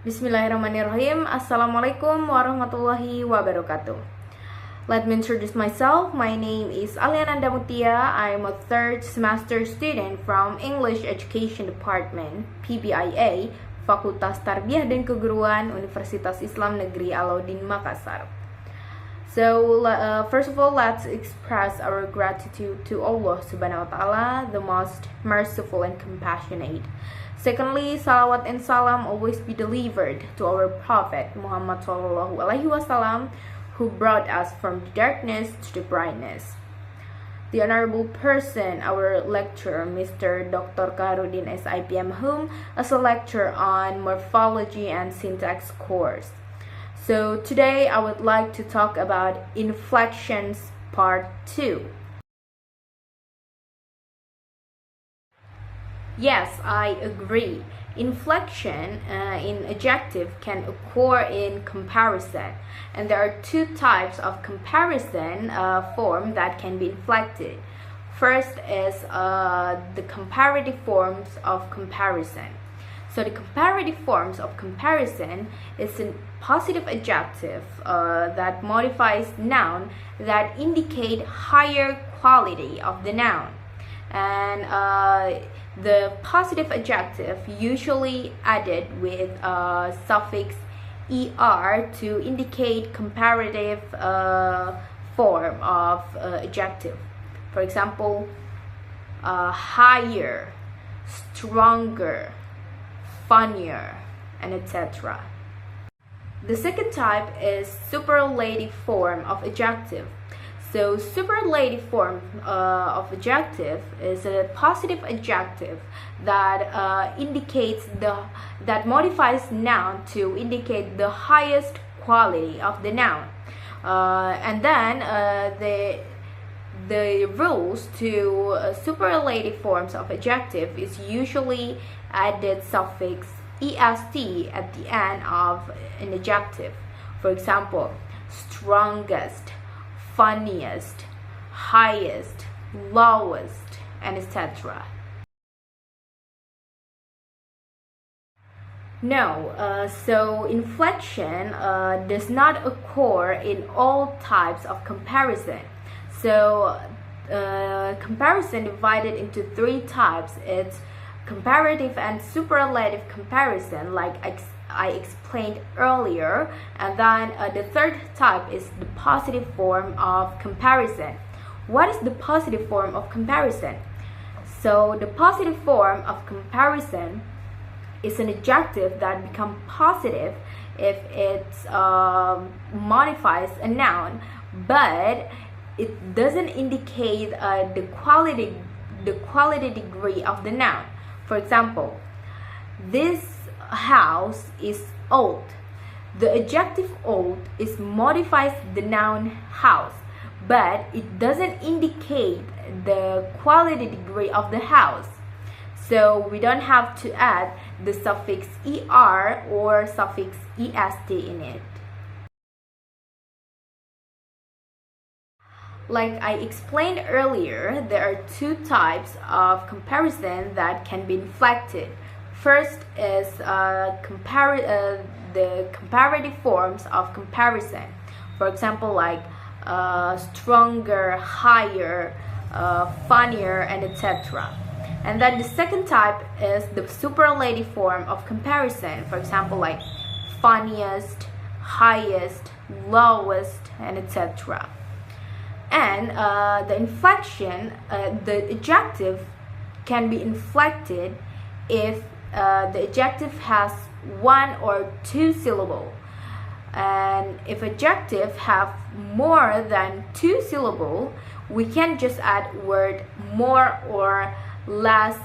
Bismillahirrahmanirrahim. Assalamualaikum warahmatullahi wabarakatuh. Let me introduce myself. My name is Alya Nanda Muthia. I am a third semester student from English Education Department, PBIA, Fakultas Tarbiyah dan Keguruan, Universitas Islam Negeri Alauddin, Makassar. So, first of all, let's express our gratitude to Allah Subhanahu wa Ta'ala, the most merciful and compassionate. Secondly, salawat and salam always be delivered to our Prophet Muhammad Sallallahu Alaihi Wasallam, who brought us from the darkness to the brightness. The honorable person, our lecturer, Mr. Dr. Kaharuddin S.IP M.Hum, as a lecturer on morphology and syntax course. So today I would like to talk about inflections part 2. Yes, I agree. Inflection in adjective can occur in comparison, and there are two types of comparison form that can be inflected. First is the comparative forms of comparison. So the comparative forms of comparison is a positive adjective that modifies noun that indicate higher quality of the noun. And the positive adjective usually added with suffix er to indicate comparative form of adjective. For example, higher, stronger, funnier, and etc. The second type is superlative form of adjective. So superlative form of adjective is a positive adjective that that modifies noun to indicate the highest quality of the noun. And then the rules to superlative forms of adjective is usually added suffix est at the end of an adjective. For example, strongest, funniest, highest, lowest, and etc. No, so inflection does not occur in all types of comparison. So comparison divided into three types. It's comparative and superlative comparison, like I explained earlier, and then the third type is the positive form of comparison. What is the positive form of comparison? So the positive form of comparison is an adjective that becomes positive if it modifies a noun, but it doesn't indicate the quality degree of the noun. For example, this house is old. The adjective old is modifies the noun house, but it doesn't indicate the quality degree of the house. So we don't have to add the suffix er or suffix est in it. Like I explained earlier, there are two types of comparison that can be inflected. First is the comparative forms of comparison. For example, like stronger, higher, funnier, and etc. And then the second type is the superlative form of comparison. For example, like funniest, highest, lowest, and etc. And the inflection, the adjective can be inflected if the adjective has one or two syllables. And if adjective have more than two syllables, we can just add word more or less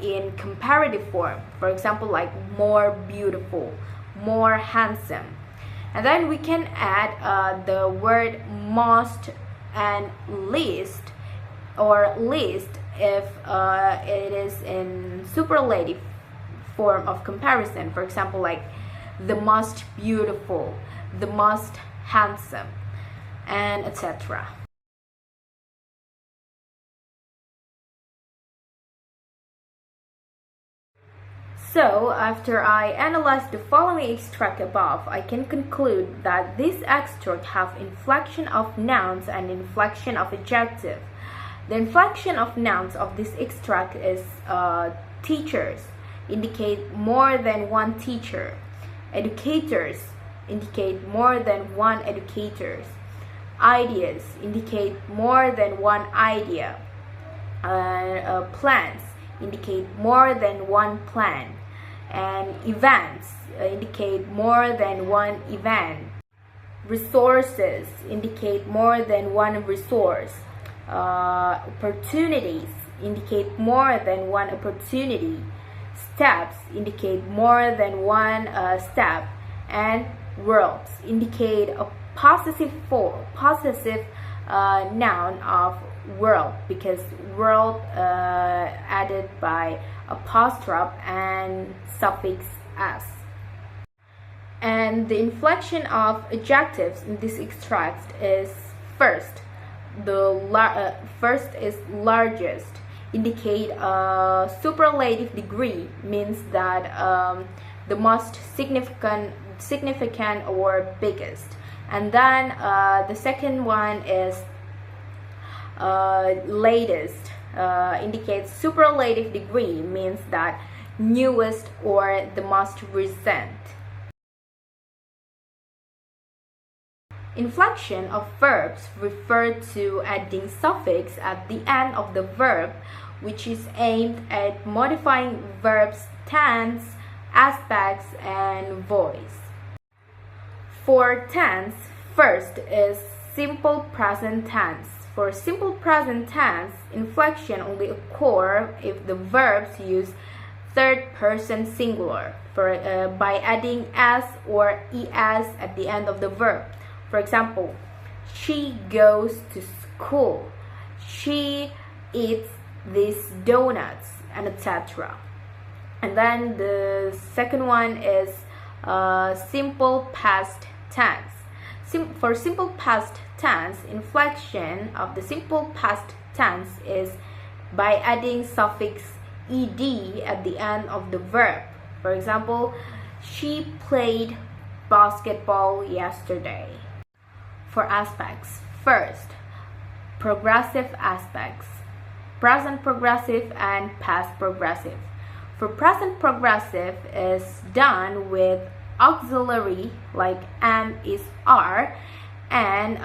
in comparative form. For example, like more beautiful, more handsome. And then we can add the word most and least or least if it is in superlative form of comparison. For example, like the most beautiful, the most handsome, and etc. So, after I analyze the following extract above, I can conclude that this extract have inflection of nouns and inflection of adjective. The inflection of nouns of this extract is teachers, indicate more than one teacher. Educators, indicate more than one educators. Ideas, indicate more than one idea. Plans, indicate more than one plan. And events indicate more than one event. Resources indicate more than one resource. Opportunities indicate more than one opportunity. Steps indicate more than one step. And verbs indicate a possessive noun of world, because world added by apostrophe and suffix s. And the inflection of adjectives in this extract is first. First is largest, indicate a superlative degree, means that the most significant or biggest. And then the second one is latest, indicates superlative degree, means that newest or the most recent. Inflection of verbs refer to adding suffix at the end of the verb, which is aimed at modifying verbs' tense, aspects, and voice. For tense, first is simple present tense. For simple present tense, inflection only occurs if the verbs use third person singular, by adding s or es at the end of the verb. For example, she goes to school, she eats these donuts, and etc. And then the second one is simple past tense. For simple past tense, inflection of the simple past tense is by adding suffix ed at the end of the verb. For example, she played basketball yesterday. For aspects, first, progressive aspects, present progressive and past progressive. For present progressive is done with auxiliary like am is are, and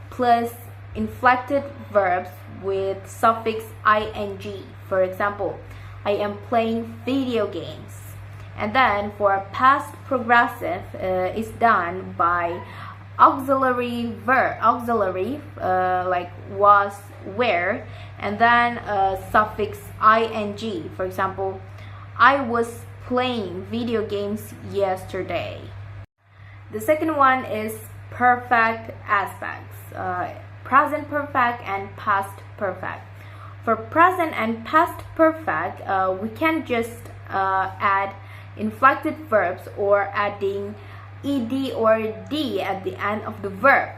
plus inflected verbs with suffix ing. For example, I am playing video games. And then for past progressive is done by auxiliary verb, like was, were, and then suffix ing. For example, I was playing video games yesterday. The second one is perfect aspects, present perfect and past perfect. For present and past perfect, we can just add inflected verbs or adding ed or d at the end of the verb.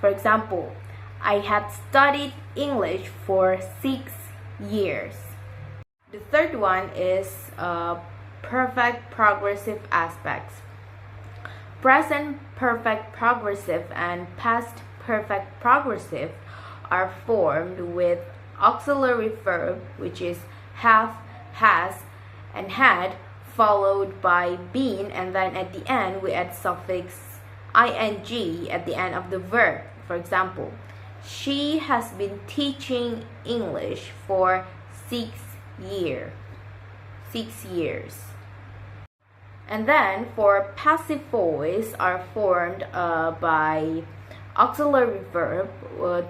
For example, I had studied English for 6 years. The third one is perfect progressive aspects. Present perfect progressive and past perfect progressive are formed with auxiliary verb, which is have, has, and had, followed by been, and then at the end we add suffix ing at the end of the verb. For example, she has been teaching English for 6 years. And then for passive voice are formed by auxiliary verb,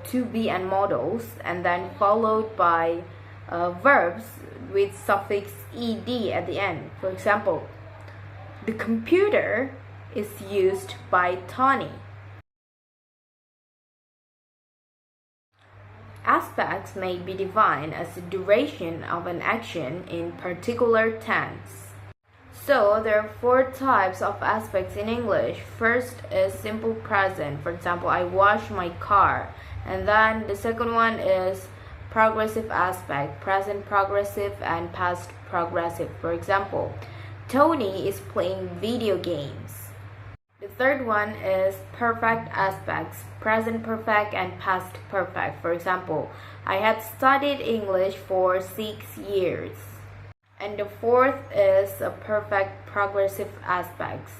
to be and modals, and then followed by verbs with suffix ed at the end. For example, the computer is used by Tony. Aspects may be defined as the duration of an action in particular tense. So there are 4 types of aspects in English. First is simple present. For example, I wash my car. And then the second one is progressive aspect, present progressive and past progressive. For example, Tony is playing video games. The third one is perfect aspects, present perfect and past perfect. For example, I had studied English for 6 years. And the fourth is a perfect progressive aspects,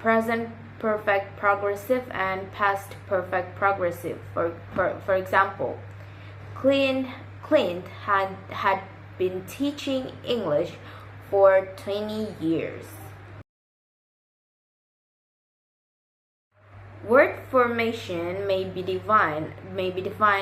present perfect progressive and past perfect progressive. For example, Clint had been teaching English for 20 years. Word formation may be defined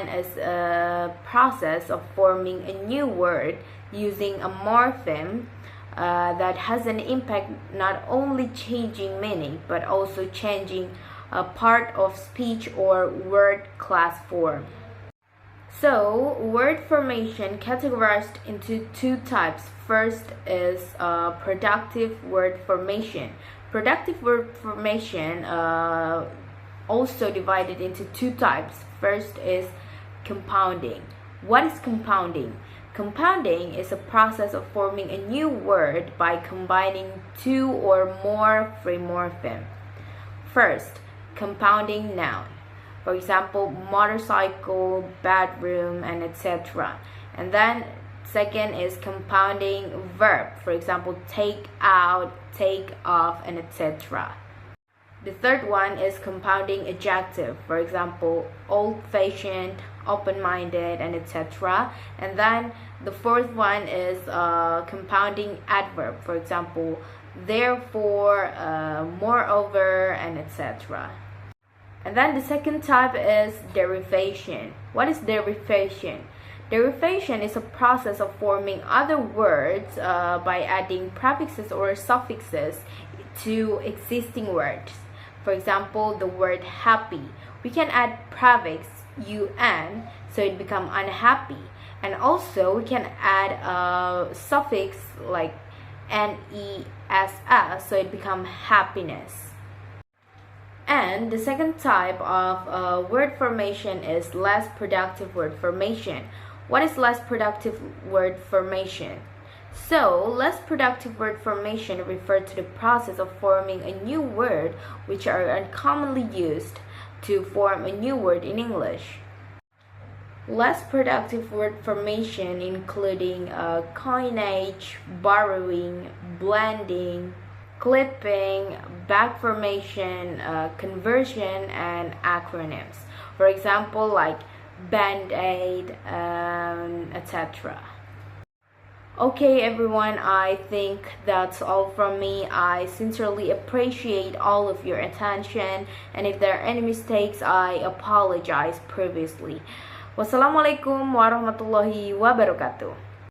as a process of forming a new word using a morpheme that has an impact not only changing meaning but also changing a part of speech or word class form. So, word formation categorized into two types. First is productive word formation. Productive word formation also divided into two types. First is compounding. What is compounding? Compounding is a process of forming a new word by combining two or more free morphemes. First, compounding noun. For example, motorcycle, bedroom, and etc. And then second is compounding verb. For example, take out, take off, and etc. The third one is compounding adjective. For example, old-fashioned, open-minded, and etc. And then the fourth one is compounding adverb. For example, therefore, moreover, and etc. And then the second type is derivation. What is derivation? Derivation is a process of forming other words by adding prefixes or suffixes to existing words. For example, the word happy. We can add prefix un so it becomes unhappy. And also we can add a suffix like ness so it becomes happiness. And the second type of word formation is less productive word formation. What is less productive word formation? So, less productive word formation refers to the process of forming a new word which are uncommonly used to form a new word in English. Less productive word formation including coinage, borrowing, blending, clipping, back formation, conversion, and acronyms. For example, like band-aid, etc. Okay everyone, I think that's all from me. I sincerely appreciate all of your attention, and if there are any mistakes, I apologize previously. Wassalamualaikum warahmatullahi wabarakatuh.